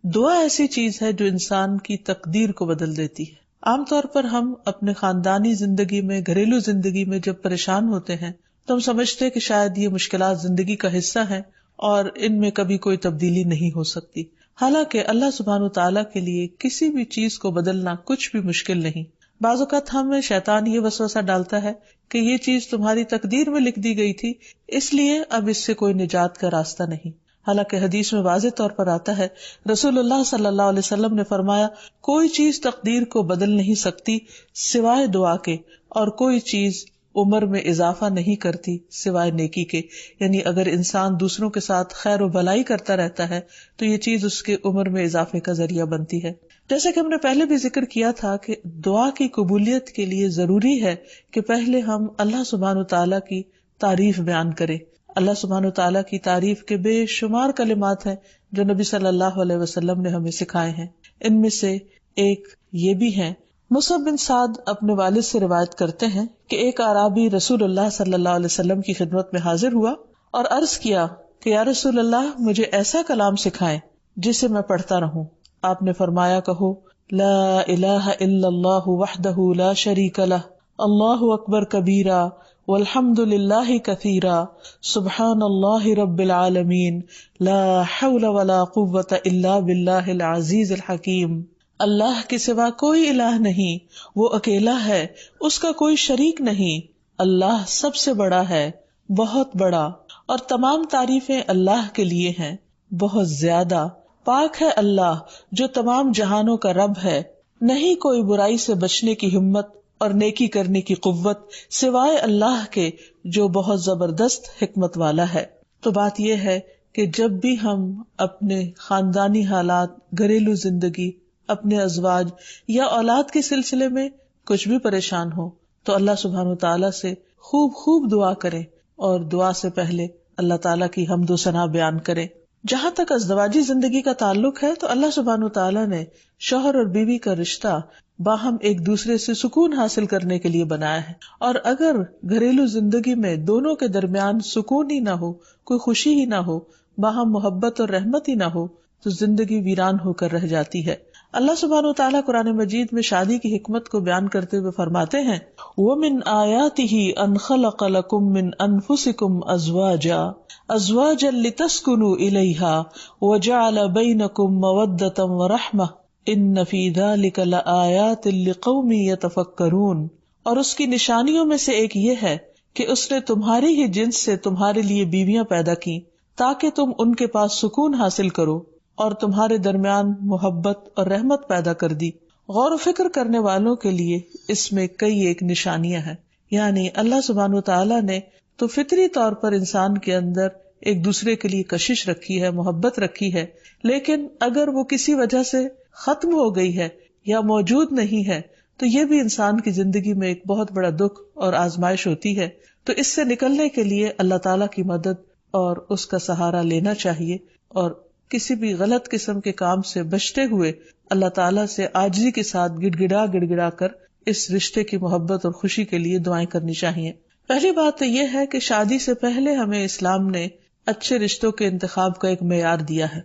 دعا ایسی چیز ہے جو انسان کی تقدیر کو بدل دیتی ہے. عام طور پر ہم اپنے خاندانی زندگی میں، گھریلو زندگی میں جب پریشان ہوتے ہیں تو ہم سمجھتے ہیں کہ شاید یہ مشکلات زندگی کا حصہ ہیں اور ان میں کبھی کوئی تبدیلی نہیں ہو سکتی. حالانکہ اللہ سبحانہ وتعالیٰ کے لیے کسی بھی چیز کو بدلنا کچھ بھی مشکل نہیں. بعض اوقات ہمیں شیطان یہ وسوسہ ڈالتا ہے کہ یہ چیز تمہاری تقدیر میں لکھ دی گئی تھی، اس لیے اب اس سے کوئی نجات کا راستہ نہیں. حالانکہ حدیث میں واضح طور پر آتا ہے، رسول اللہ صلی اللہ علیہ وسلم نے فرمایا، کوئی چیز تقدیر کو بدل نہیں سکتی سوائے دعا کے، اور کوئی چیز عمر میں اضافہ نہیں کرتی سوائے نیکی کے. یعنی اگر انسان دوسروں کے ساتھ خیر و بھلائی کرتا رہتا ہے تو یہ چیز اس کے عمر میں اضافے کا ذریعہ بنتی ہے. جیسا کہ ہم نے پہلے بھی ذکر کیا تھا کہ دعا کی قبولیت کے لیے ضروری ہے کہ پہلے ہم اللہ سبحانہ تعالیٰ کی تعریف بیان کریں. اللہ سبحانہ تعالیٰ کی تعریف کے بے شمار کلمات ہیں جو نبی صلی اللہ علیہ وسلم نے ہمیں سکھائے ہیں. ان میں سے ایک یہ بھی ہے. مصعب بن سعد اپنے والد سے روایت کرتے ہیں کہ ایک اعرابی رسول اللہ صلی اللہ علیہ وسلم کی خدمت میں حاضر ہوا اور عرض کیا کہ یا رسول اللہ، مجھے ایسا کلام سکھائیں جسے میں پڑھتا رہوں. آپ نے فرمایا، کہو لا الہ الا اللہ وحدہ لا شریک لہ، اللہ اکبر کبیرا والحمد للہ کثیرا، سبحان اللہ رب العالمین، لا حول ولا قوة الا باللہ العزیز الحکیم. اللہ کے سوا کوئی الہ نہیں، وہ اکیلا ہے، اس کا کوئی شریک نہیں، اللہ سب سے بڑا ہے، بہت بڑا، اور تمام تعریفیں اللہ کے لیے ہیں، بہت زیادہ. پاک ہے اللہ جو تمام جہانوں کا رب ہے، نہیں کوئی برائی سے بچنے کی ہمت اور نیکی کرنے کی قوت سوائے اللہ کے جو بہت زبردست حکمت والا ہے. تو بات یہ ہے کہ جب بھی ہم اپنے خاندانی حالات، گھریلو زندگی، اپنے ازواج یا اولاد کے سلسلے میں کچھ بھی پریشان ہو تو اللہ سبحانہ تعالیٰ سے خوب خوب دعا کریں، اور دعا سے پہلے اللہ تعالیٰ کی حمد و ثنا بیان کریں. جہاں تک ازدواجی زندگی کا تعلق ہے تو اللہ سبحانہ تعالیٰ نے شوہر اور بیوی کا رشتہ باہم ایک دوسرے سے سکون حاصل کرنے کے لیے بنایا ہے. اور اگر گھریلو زندگی میں دونوں کے درمیان سکون ہی نہ ہو، کوئی خوشی ہی نہ ہو، باہم محبت اور رحمت ہی نہ ہو تو زندگی ویران ہو کر رہ جاتی ہے. اللہ سبحانہ وتعالیٰ قرآن مجید میں شادی کی حکمت کو بیان کرتے ہوئے فرماتے ہیں، وَمِنْ آيَاتِهِ أَنْ خَلَقَ لَكُم مِّنْ أَنفُسِكُمْ أَزْوَاجًا لِتَسْكُنُوا إِلَيْهَا وَجَعَلَ بَيْنَكُم مَّوَدَّةً وَرَحْمَةً إِنَّ فِي ذَلِكَ لَآيَاتٍ لِقَوْمٍ يَتَفَكَّرُونَ. اور اس کی نشانیوں میں سے ایک یہ ہے کہ اس نے تمہاری ہی جنس سے تمہارے لیے بیویاں پیدا کی تاکہ تم ان کے پاس سکون حاصل کرو، اور تمہارے درمیان محبت اور رحمت پیدا کر دی. غور و فکر کرنے والوں کے لیے اس میں کئی ایک نشانیاں ہیں. یعنی اللہ سبحانہ وتعالیٰ نے تو فطری طور پر انسان کے اندر ایک دوسرے کے لیے کشش رکھی ہے، محبت رکھی ہے، لیکن اگر وہ کسی وجہ سے ختم ہو گئی ہے یا موجود نہیں ہے تو یہ بھی انسان کی زندگی میں ایک بہت بڑا دکھ اور آزمائش ہوتی ہے. تو اس سے نکلنے کے لیے اللہ تعالیٰ کی مدد اور اس کا سہارا لینا چاہیے، اور کسی بھی غلط قسم کے کام سے بچتے ہوئے اللہ تعالیٰ سے عاجزی کے ساتھ گڑ گڑا کر اس رشتے کی محبت اور خوشی کے لیے دعائیں کرنی چاہیے. پہلی بات تو یہ ہے کہ شادی سے پہلے ہمیں اسلام نے اچھے رشتوں کے انتخاب کا ایک معیار دیا ہے.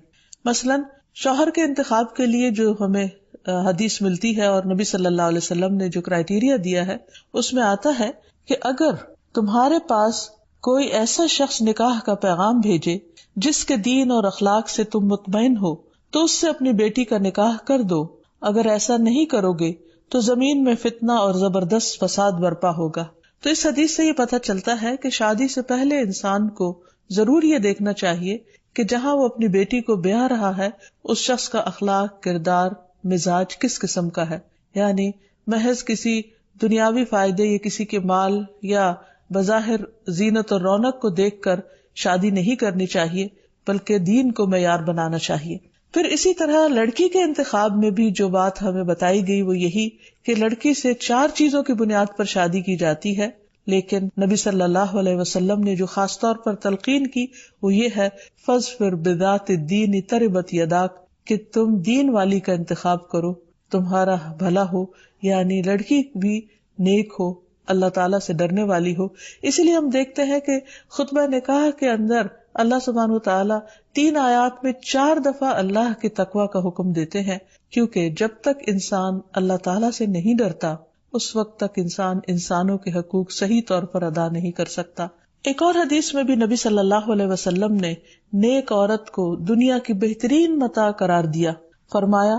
مثلاً شوہر کے انتخاب کے لیے جو ہمیں حدیث ملتی ہے اور نبی صلی اللہ علیہ وسلم نے جو کرائیٹیریا دیا ہے اس میں آتا ہے کہ اگر تمہارے پاس کوئی ایسا شخص نکاح کا پیغام بھیجے جس کے دین اور اخلاق سے تم مطمئن ہو تو اس سے اپنی بیٹی کا نکاح کر دو. اگر ایسا نہیں کرو گے تو زمین میں فتنہ اور زبردست فساد برپا ہوگا. تو اس حدیث سے یہ پتہ چلتا ہے کہ شادی سے پہلے انسان کو ضرور یہ دیکھنا چاہیے کہ جہاں وہ اپنی بیٹی کو بیاہ رہا ہے اس شخص کا اخلاق، کردار، مزاج کس قسم کا ہے. یعنی محض کسی دنیاوی فائدے یا کسی کے مال یا بظاہر زینت اور رونق کو دیکھ کر شادی نہیں کرنی چاہیے، بلکہ دین کو معیار بنانا چاہیے. پھر اسی طرح لڑکی کے انتخاب میں بھی جو بات ہمیں بتائی گئی وہ یہی کہ لڑکی سے 4 چیزوں کی بنیاد پر شادی کی جاتی ہے، لیکن نبی صلی اللہ علیہ وسلم نے جو خاص طور پر تلقین کی وہ یہ ہے، فَاظْفِرْ بِذَاتِ الدِّینِ تَرِبَتْ یَدَاکَ، کہ تم دین والی کا انتخاب کرو، تمہارا بھلا ہو. یعنی لڑکی بھی نیک ہو، اللہ تعالیٰ سے ڈرنے والی ہو. اسی لیے ہم دیکھتے ہیں کہ خطبہ نکاح کے اندر اللہ سبحانہ وتعالی 3 آیات میں 4 دفعہ اللہ کے تقوی کا حکم دیتے ہیں، کیونکہ جب تک انسان اللہ تعالیٰ سے نہیں ڈرتا اس وقت تک انسان انسانوں کے حقوق صحیح طور پر ادا نہیں کر سکتا۔ ایک اور حدیث میں بھی نبی صلی اللہ علیہ وسلم نے نیک عورت کو دنیا کی بہترین متاع قرار دیا، فرمایا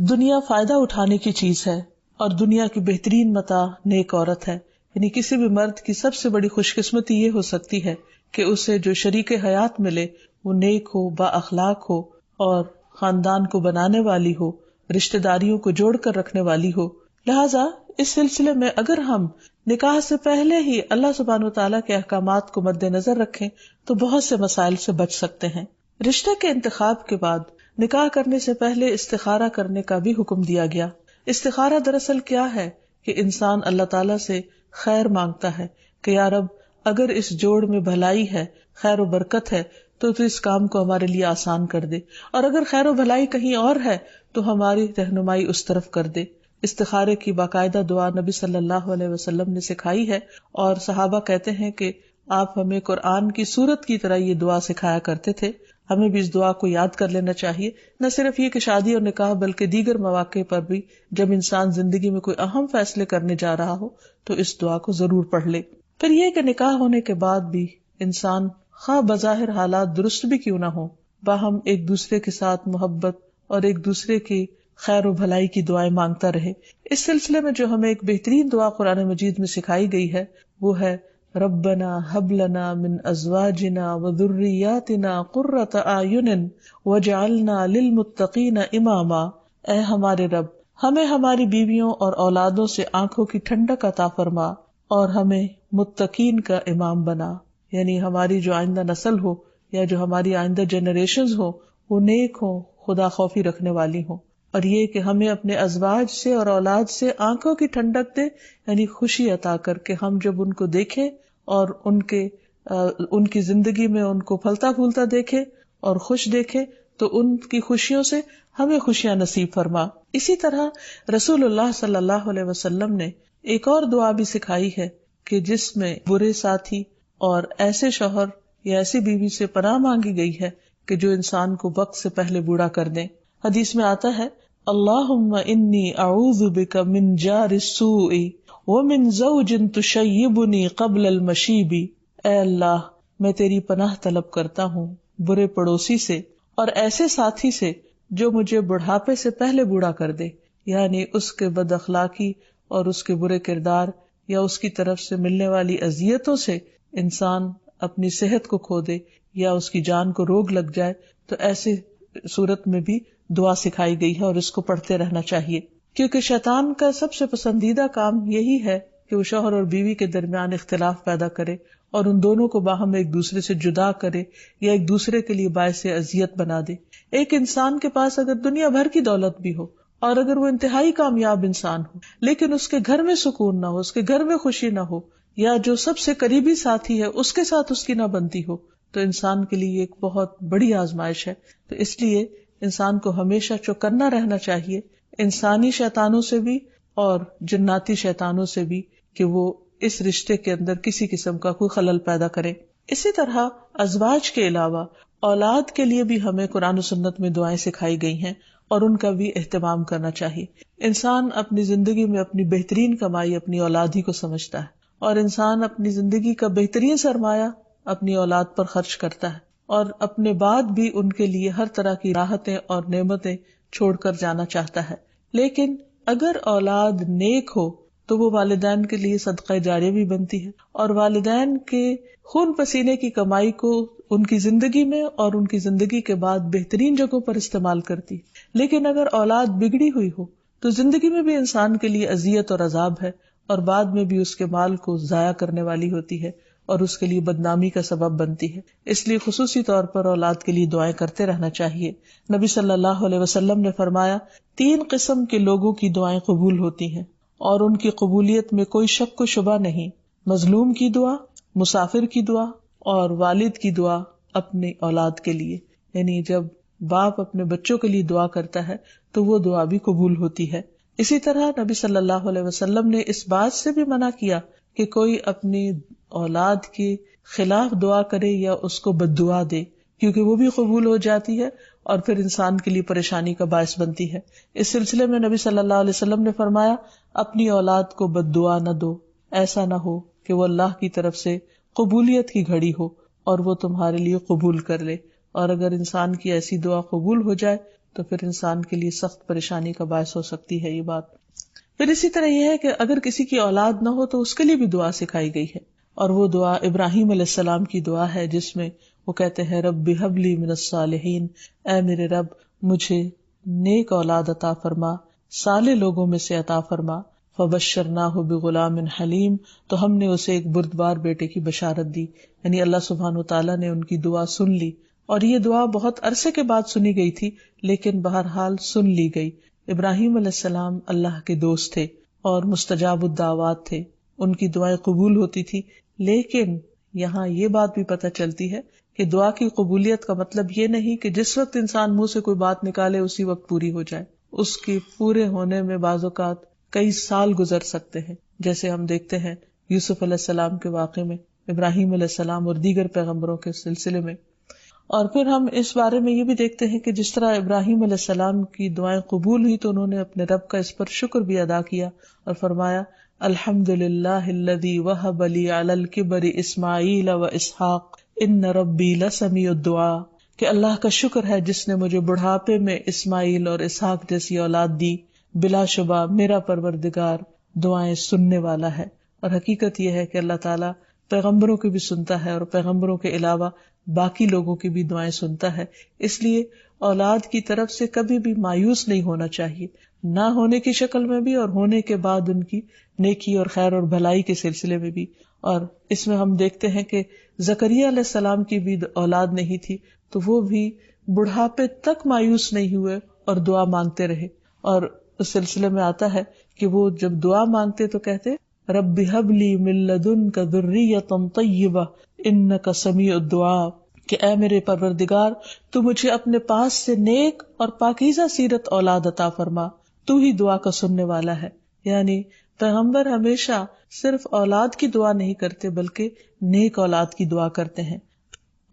دنیا فائدہ اٹھانے کی چیز ہے اور دنیا کی بہترین متاع نیک عورت ہے۔ یعنی کسی بھی مرد کی سب سے بڑی خوش قسمتی یہ ہو سکتی ہے کہ اسے جو شریک حیات ملے وہ نیک ہو، با اخلاق ہو اور خاندان کو بنانے والی ہو، رشتہ داریوں کو جوڑ کر رکھنے والی ہو۔ لہٰذا اس سلسلے میں اگر ہم نکاح سے پہلے ہی اللہ سبحانہ وتعالیٰ کے احکامات کو مد نظر رکھیں تو بہت سے مسائل سے بچ سکتے ہیں۔ رشتہ کے انتخاب کے بعد نکاح کرنے سے پہلے استخارہ کرنے کا بھی حکم دیا گیا۔ استخارہ دراصل کیا ہے کہ انسان اللہ تعالیٰ سے خیر مانگتا ہے کہ یا رب اگر اس جوڑ میں بھلائی ہے، خیر و برکت ہے تو اس کام کو ہمارے لیے آسان کر دے، اور اگر خیر و بھلائی کہیں اور ہے تو ہماری رہنمائی اس طرف کر دے۔ استخارے کی باقاعدہ دعا نبی صلی اللہ علیہ وسلم نے سکھائی ہے، اور صحابہ کہتے ہیں کہ آپ ہمیں قرآن کی سورت کی طرح یہ دعا سکھایا کرتے تھے۔ ہمیں بھی اس دعا کو یاد کر لینا چاہیے، نہ صرف یہ کہ شادی اور نکاح بلکہ دیگر مواقع پر بھی جب انسان زندگی میں کوئی اہم فیصلے کرنے جا رہا ہو تو اس دعا کو ضرور پڑھ لے۔ پھر یہ کہ نکاح ہونے کے بعد بھی انسان خواہ بظاہر حالات درست بھی کیوں نہ ہو، باہم ایک دوسرے کے ساتھ محبت اور ایک دوسرے کی خیر و بھلائی کی دعائیں مانگتا رہے۔ اس سلسلے میں جو ہمیں ایک بہترین دعا قرآن مجید میں سکھائی گئی ہے وہ ہے ربنا ہب لنا من ازواجنا وذریاتنا قرۃ اعین واجعلنا للمتقین اماما۔ اے ہمارے رب، ہمیں ہماری بیویوں اور اولادوں سے آنکھوں کی ٹھنڈک عطا فرما اور ہمیں متقین کا امام بنا، یعنی ہماری جو آئندہ نسل ہو یا جو ہماری آئندہ جنریشنز ہو وہ نیک ہو، خدا خوفی رکھنے والی ہوں، اور یہ کہ ہمیں اپنے ازواج سے اور اولاد سے آنکھوں کی ٹھنڈک دے، یعنی خوشی عطا کر کے ہم جب ان کو دیکھیں اور ان کی زندگی میں ان کو پھلتا پھولتا دیکھیں اور خوش دیکھیں تو ان کی خوشیوں سے ہمیں خوشیاں نصیب فرما۔ اسی طرح رسول اللہ صلی اللہ علیہ وسلم نے ایک اور دعا بھی سکھائی ہے کہ جس میں برے ساتھی اور ایسے شوہر یا ایسی بیوی سے پناہ مانگی گئی ہے کہ جو انسان کو وقت سے پہلے بوڑھا کر دیں۔ حدیث میں آتا ہے اللہم انی اعوذ بک من جار السوء ومن زوج تشیبنی قبل المشیب۔ اے اللہ، میں تیری پناہ طلب کرتا ہوں برے پڑوسی سے اور ایسے ساتھی سے جو مجھے بڑھاپے سے پہلے بوڑھا کر دے، یعنی اس کے بد اخلاقی اور اس کے برے کردار یا اس کی طرف سے ملنے والی اذیتوں سے انسان اپنی صحت کو کھو دے یا اس کی جان کو روگ لگ جائے، تو ایسے صورت میں بھی دعا سکھائی گئی ہے اور اس کو پڑھتے رہنا چاہیے، کیونکہ شیطان کا سب سے پسندیدہ کام یہی ہے کہ وہ شوہر اور بیوی کے درمیان اختلاف پیدا کرے اور ان دونوں کو باہم ایک دوسرے سے جدا کرے یا ایک دوسرے کے لیے باعث اذیت بنا دے۔ ایک انسان کے پاس اگر دنیا بھر کی دولت بھی ہو اور اگر وہ انتہائی کامیاب انسان ہو لیکن اس کے گھر میں سکون نہ ہو، اس کے گھر میں خوشی نہ ہو، یا جو سب سے قریبی ساتھی ہے اس کے ساتھ اس کی نہ بنتی ہو، تو انسان کے لیے ایک بہت بڑی آزمائش ہے۔ تو اس لیے انسان کو ہمیشہ چوکنا رہنا چاہیے انسانی شیطانوں سے بھی اور جناتی شیطانوں سے بھی کہ وہ اس رشتے کے اندر کسی قسم کا کوئی خلل پیدا کرے۔ اسی طرح ازواج کے علاوہ اولاد کے لیے بھی ہمیں قرآن و سنت میں دعائیں سکھائی گئی ہیں اور ان کا بھی اہتمام کرنا چاہیے۔ انسان اپنی زندگی میں اپنی بہترین کمائی اپنی اولاد ہی کو سمجھتا ہے، اور انسان اپنی زندگی کا بہترین سرمایہ اپنی اولاد پر خرچ کرتا ہے، اور اپنے بعد بھی ان کے لیے ہر طرح کی راحتیں اور نعمتیں چھوڑ کر جانا چاہتا ہے۔ لیکن اگر اولاد نیک ہو تو وہ والدین کے لیے صدقہ جاریہ بھی بنتی ہے، اور والدین کے خون پسینے کی کمائی کو ان کی زندگی میں اور ان کی زندگی کے بعد بہترین جگہوں پر استعمال کرتی۔ لیکن اگر اولاد بگڑی ہوئی ہو تو زندگی میں بھی انسان کے لیے اذیت اور عذاب ہے، اور بعد میں بھی اس کے مال کو ضائع کرنے والی ہوتی ہے اور اس کے لیے بدنامی کا سبب بنتی ہے۔ اس لیے خصوصی طور پر اولاد کے لیے دعائیں کرتے رہنا چاہیے۔ نبی صلی اللہ علیہ وسلم نے فرمایا 3 قسم کے لوگوں کی دعائیں قبول ہوتی ہیں اور ان کی قبولیت میں کوئی شک و شبہ نہیں: مظلوم کی دعا، مسافر کی دعا اور والد کی دعا اپنی اولاد کے لیے۔ یعنی جب باپ اپنے بچوں کے لیے دعا کرتا ہے تو وہ دعا بھی قبول ہوتی ہے۔ اسی طرح نبی صلی اللہ علیہ وسلم نے اس بات سے بھی منع کیا کہ کوئی اپنی اولاد کی خلاف دعا کرے یا اس کو بد دعا دے، کیونکہ وہ بھی قبول ہو جاتی ہے اور پھر انسان کے لیے پریشانی کا باعث بنتی ہے۔ اس سلسلے میں نبی صلی اللہ علیہ وسلم نے فرمایا، اپنی اولاد کو بد دعا نہ دو، ایسا نہ ہو کہ وہ اللہ کی طرف سے قبولیت کی گھڑی ہو اور وہ تمہارے لیے قبول کر لے، اور اگر انسان کی ایسی دعا قبول ہو جائے تو پھر انسان کے لیے سخت پریشانی کا باعث ہو سکتی ہے یہ بات۔ پھر اسی طرح یہ ہے کہ اگر کسی کی اولاد نہ ہو تو اس کے لیے بھی دعا سکھائی گئی ہے، اور وہ دعا ابراہیم علیہ السلام کی دعا ہے، جس میں وہ کہتے ہیں رب ہب لی من الصالحین، اے میرے رب مجھے نیک اولاد عطا فرما، صالح لوگوں میں سے عطا فرما۔ فبشرناہ بغلام حلیم، تو ہم نے اسے ایک بردبار بیٹے کی بشارت دی، یعنی اللہ سبحانہ وتعالیٰ نے ان کی دعا سن لی، اور یہ دعا بہت عرصے کے بعد سنی گئی تھی لیکن بہرحال سن لی گئی۔ ابراہیم علیہ السلام اللہ کے دوست تھے اور مستجاب الدعوات تھے، ان کی دعائیں قبول ہوتی تھی، لیکن یہاں یہ بات بھی پتہ چلتی ہے کہ دعا کی قبولیت کا مطلب یہ نہیں کہ جس وقت انسان منہ سے کوئی بات نکالے اسی وقت پوری ہو جائے، اس کی پورے ہونے میں بعض اوقات کئی سال گزر سکتے ہیں، جیسے ہم دیکھتے ہیں یوسف علیہ السلام کے واقعے میں، ابراہیم علیہ السلام اور دیگر پیغمبروں کے سلسلے میں۔ اور پھر ہم اس بارے میں یہ بھی دیکھتے ہیں کہ جس طرح ابراہیم علیہ السلام کی دعائیں قبول ہوئی تو انہوں نے اپنے رب کا اس پر شکر بھی ادا کیا اور فرمایا الحمدللہ الذی وہب لی علی الکبر اسماعیل و اسحاق ان ربی لسمیع الدعاء، کہ اللہ کا شکر ہے جس نے مجھے بڑھاپے میں اسماعیل اور اسحاق جیسی اولاد دی، بلا شبہ میرا پروردگار دعائیں سننے والا ہے۔ اور حقیقت یہ ہے کہ اللہ تعالیٰ پیغمبروں کی بھی سنتا ہے اور پیغمبروں کے علاوہ باقی لوگوں کی بھی دعائیں سنتا ہے، اس لیے اولاد کی طرف سے کبھی بھی مایوس نہیں ہونا چاہیے، نہ ہونے کی شکل میں بھی اور ہونے کے بعد ان کی نیکی اور خیر اور بھلائی کے سلسلے میں بھی۔ اور اس میں ہم دیکھتے ہیں کہ زکریا علیہ السلام کی بھی اولاد نہیں تھی تو وہ بھی بڑھاپے تک مایوس نہیں ہوئے اور دعا مانگتے رہے، اور اس سلسلے میں آتا ہے کہ وہ جب دعا مانگتے تو کہتے رب ہب لی من لدنک ذریۃ طیبہ انک سمیع الدعاء، کہ اے میرے پروردگار تو مجھے اپنے پاس سے نیک اور پاکیزہ سیرت اولاد عطا فرما، تو ہی دعا کا سننے والا ہے۔ یعنی پیغمبر ہمیشہ صرف اولاد کی دعا نہیں کرتے بلکہ نیک اولاد کی دعا کرتے ہیں۔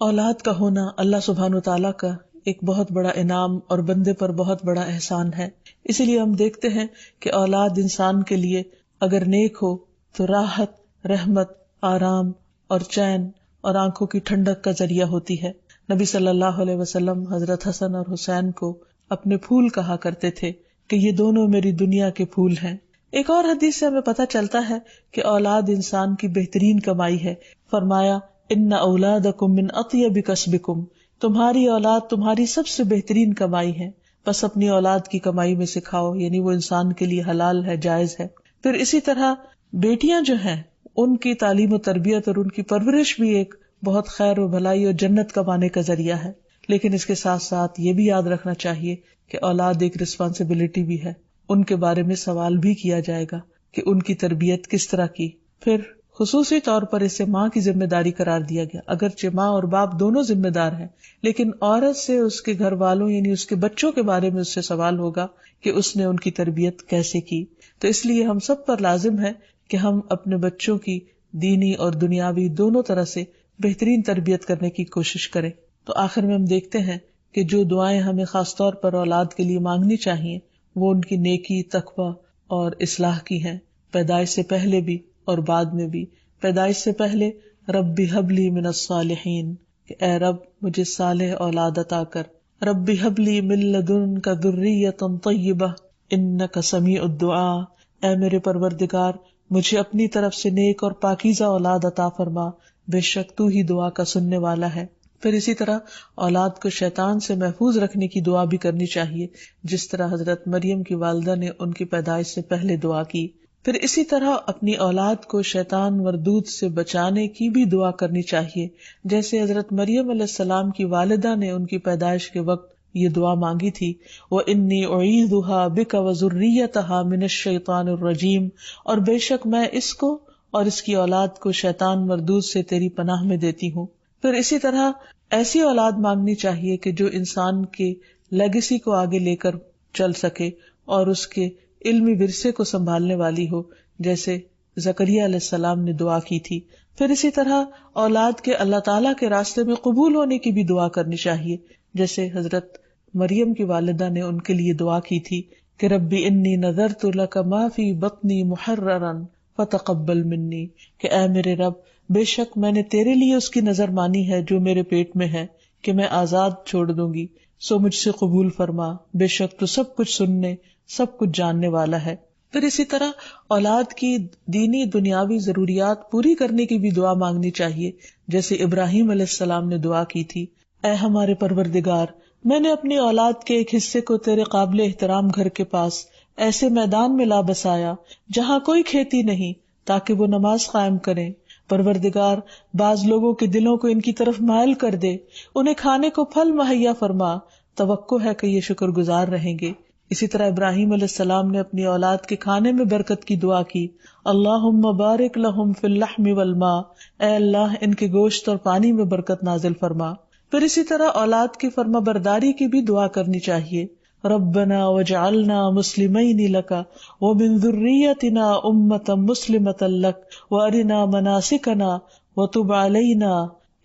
اولاد کا ہونا اللہ سبحانہ وتعالیٰ کا ایک بہت بڑا انعام اور بندے پر بہت بڑا احسان ہے، اسی لیے ہم دیکھتے ہیں کہ اولاد انسان کے لیے اگر نیک ہو تو راحت، رحمت، آرام اور چین اور آنکھوں کی ٹھنڈک کا ذریعہ ہوتی ہے۔ نبی صلی اللہ علیہ وسلم حضرت حسن اور حسین کو اپنے پھول کہا کرتے تھے کہ یہ دونوں میری دنیا کے پھول ہیں۔ ایک اور حدیث سے ہمیں پتہ چلتا ہے کہ اولاد انسان کی بہترین کمائی ہے۔ فرمایا ان اولادکم من اطیب کسبکم، تمہاری اولاد تمہاری سب سے بہترین کمائی ہے، بس اپنی اولاد کی کمائی میں سے کھاؤ، یعنی وہ انسان کے لیے حلال ہے، جائز ہے۔ پھر اسی طرح بیٹیاں جو ہیں ان کی تعلیم و تربیت اور ان کی پرورش بھی ایک بہت خیر و بھلائی اور جنت کمانے کا ذریعہ ہے، لیکن اس کے ساتھ ساتھ یہ بھی یاد رکھنا چاہیے کہ اولاد ایک رسپانسبلٹی بھی ہے، ان کے بارے میں سوال بھی کیا جائے گا کہ ان کی تربیت کس طرح کی۔ پھر خصوصی طور پر اسے ماں کی ذمہ داری قرار دیا گیا، اگرچہ ماں اور باپ دونوں ذمہ دار ہیں، لیکن عورت سے اس کے گھر والوں یعنی اس کے بچوں کے بارے میں اس سے سوال ہوگا کہ اس نے ان کی تربیت کیسے کی۔ تو اس لیے ہم سب پر لازم ہے کہ ہم اپنے بچوں کی دینی اور دنیاوی دونوں طرح سے بہترین تربیت کرنے کی کوشش کریں۔ تو آخر میں ہم دیکھتے ہیں کہ جو دعائیں ہمیں خاص طور پر اولاد کے لیے مانگنی چاہیے وہ ان کی نیکی، تقوی اور اصلاح کی ہیں، پیدائش سے پہلے بھی اور بعد میں بھی۔ پیدائش سے پہلے رب ہب لی من الصالحین، کہ اے رب مجھے صالح اولاد عطا کر، رب ہب لی من لدنک ذریۃ طیبہ انک سمیع الدعاء، اے میرے پروردگار مجھے اپنی طرف سے نیک اور پاکیزہ اولاد عطا فرما، بے شک تو ہی دعا کا سننے والا ہے۔ پھر اسی طرح اولاد کو شیطان سے محفوظ رکھنے کی دعا بھی کرنی چاہیے، جس طرح حضرت مریم کی والدہ نے ان کی پیدائش سے پہلے دعا کی۔ پھر اسی طرح اپنی اولاد کو شیطان مردود سے بچانے کی بھی دعا کرنی چاہیے، جیسے حضرت مریم علیہ السلام کی والدہ نے ان کی پیدائش کے وقت یہ دعا مانگی تھی، وَإِنِّي أُعِيذُهَا بِكَ وَذُرِّيَّتَهَا مِنَ الشَّيْطَانِ الرَّجِيمِ، اور بے شک میں اس کو اور اس کی اولاد کو شیطان مردود سے تیری پناہ میں دیتی ہوں۔ پھر اسی طرح ایسی اولاد مانگنی چاہیے کہ جو انسان کے لیگیسی کو آگے لے کر چل سکے اور اس کے علمی ورثے کو سنبھالنے والی ہو، جیسے زکریا علیہ السلام نے دعا کی تھی پھر اسی طرح اولاد کے اللہ تعالیٰ کے راستے میں قبول ہونے کی بھی دعا کرنی چاہیے، جیسے حضرت مریم کی والدہ نے ان کے لیے دعا کی تھی کہ ربی انی نذرت لک ما فی بطنی محررا فتقبل منی، کہ اے میرے رب بے شک میں نے تیرے لیے اس کی نظر مانی ہے جو میرے پیٹ میں ہے کہ میں آزاد چھوڑ دوں گی، سو مجھ سے قبول فرما، بے شک تو سب کچھ سننے سب کچھ جاننے والا ہے۔ پھر اسی طرح اولاد کی دینی دنیاوی ضروریات پوری کرنے کی بھی دعا مانگنی چاہیے، جیسے ابراہیم علیہ السلام نے دعا کی تھی، اے ہمارے پروردگار، میں نے اپنی اولاد کے ایک حصے کو تیرے قابل احترام گھر کے پاس ایسے میدان میں لا بسایا جہاں کوئی کھیتی نہیں، تاکہ وہ نماز قائم کریں۔ پروردگار، بعض لوگوں کے دلوں کو ان کی طرف مائل کر دے، انہیں کھانے کو پھل مہیا فرما، توقع ہے کہ یہ شکر گزار رہیں گے۔ اسی طرح ابراہیم علیہ السلام نے اپنی اولاد کے کھانے میں برکت کی دعا کی، اللہم بارک لہم فی اللحم والماء، اے اللہ ان کے گوشت اور پانی میں برکت نازل فرما۔ پھر اسی طرح اولاد کی فرما برداری کی بھی دعا کرنی چاہیے، ربنا وجعلنا مسلمین لک ومن ذریتنا امۃ مسلمۃ لک وارنا مناسکنا وتب علینا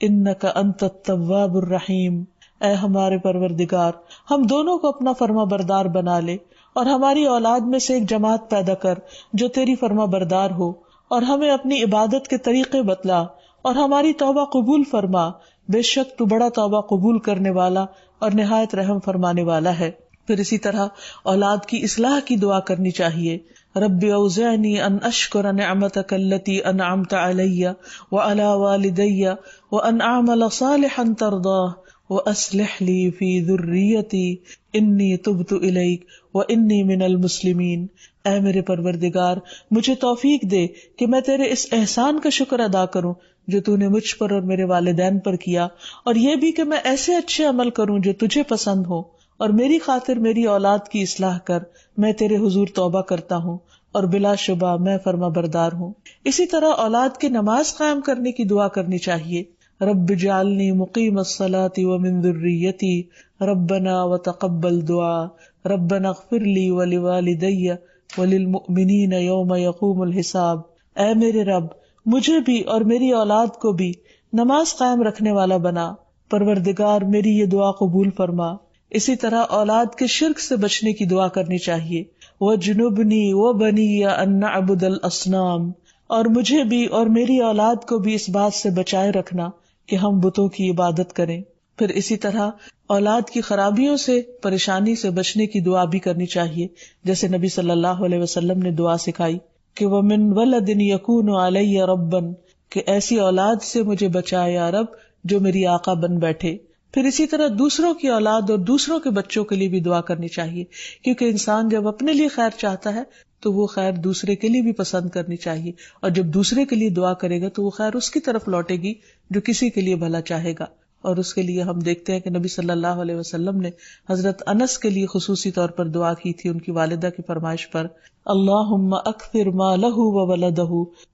انک انت التواب الرحیم۔ اے ہمارے پروردگار، ہم دونوں کو اپنا فرما بردار بنا لے اور ہماری اولاد میں سے ایک جماعت پیدا کر جو تیری فرما بردار ہو، اور ہمیں اپنی عبادت کے طریقے بتلا اور ہماری توبہ قبول فرما، بے شک تو بڑا توبہ قبول کرنے والا اور نہایت رحم فرمانے والا ہے۔ پھر اسی طرح اولاد کی اصلاح کی دعا کرنی چاہیے، رب اوزعنی ان اشکر نعمتک التی انعمت علی وعلی والدی وان اعمل صالحا ترضاہ وَأَصْلِحْ لِي فِي ذُرِّيَّتِي إِنِّي تُبْتُ إِلَيْكَ وَإِنِّي مِنَ الْمُسْلِمِينَ۔ اے میرے پروردگار، مجھے توفیق دے کہ میں تیرے اس احسان کا شکر ادا کروں جو تو نے مجھ پر اور میرے والدین پر کیا، اور یہ بھی کہ میں ایسے اچھے عمل کروں جو تجھے پسند ہو، اور میری خاطر میری اولاد کی اصلاح کر، میں تیرے حضور توبہ کرتا ہوں اور بلا شبہ میں فرما بردار ہوں۔ اسی طرح اولاد کی نماز قائم کرنے کی دعا کرنی چاہیے، رب اجعلنی مقیم الصلاۃ ومن ذریتی ربنا وتقبل دعا ربنا اغفر لی ولوالدی وللمؤمنین یوم یقوم الحساب۔ اے میرے رب، مجھے بھی اور میری اولاد کو بھی نماز قائم رکھنے والا بنا، پروردگار میری یہ دعا قبول فرما۔ اسی طرح اولاد کے شرک سے بچنے کی دعا کرنی چاہیے، وجنبنی وبنی ان نعبد الاصنام، اور مجھے بھی اور میری اولاد کو بھی اس بات سے بچائے رکھنا کہ ہم بتوں کی عبادت کریں۔ پھر اسی طرح اولاد کی خرابیوں سے، پریشانی سے بچنے کی دعا بھی کرنی چاہیے، جیسے نبی صلی اللہ علیہ وسلم نے دعا سکھائی کہ وَمِن وَلَدٍ يَكُونُ عَلَيَّ رَبًّا، کہ ایسی اولاد سے مجھے بچائے یا رب جو میری آقا بن بیٹھے۔ پھر اسی طرح دوسروں کی اولاد اور دوسروں کے بچوں کے لیے بھی دعا کرنی چاہیے، کیونکہ انسان جب اپنے لیے خیر چاہتا ہے تو وہ خیر دوسرے کے لیے بھی پسند کرنی چاہیے، اور جب دوسرے کے لیے دعا کرے گا تو وہ خیر اس کی طرف لوٹے گی جو کسی کے لیے بھلا چاہے گا۔ اور اس کے لیے ہم دیکھتے ہیں کہ نبی صلی اللہ علیہ وسلم نے حضرت انس کے لیے خصوصی طور پر دعا کی تھی ان کی والدہ کی فرمائش پر، اللہم اکثر مالہ وولدہ،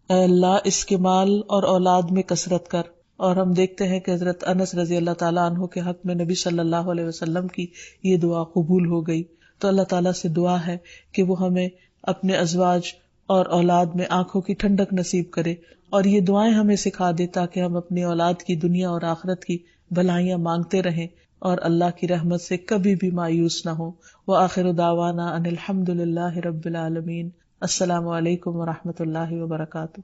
اے اللہ اس کے مال اور اولاد میں کثرت کر۔ اور ہم دیکھتے ہیں کہ حضرت انس رضی اللہ تعالیٰ عنہ کے حق میں نبی صلی اللہ علیہ وسلم کی یہ دعا قبول ہو گئی۔ تو اللہ تعالیٰ سے دعا ہے کہ وہ ہمیں اپنے ازواج اور اولاد میں آنکھوں کی ٹھنڈک نصیب کرے، اور یہ دعائیں ہمیں سکھا دے تاکہ ہم اپنی اولاد کی دنیا اور آخرت کی بھلائیاں مانگتے رہیں اور اللہ کی رحمت سے کبھی بھی مایوس نہ ہوں۔ وآخر دعوانا ان الحمد للہ رب العالمین۔ السلام علیکم ورحمۃ اللہ وبرکاتہ۔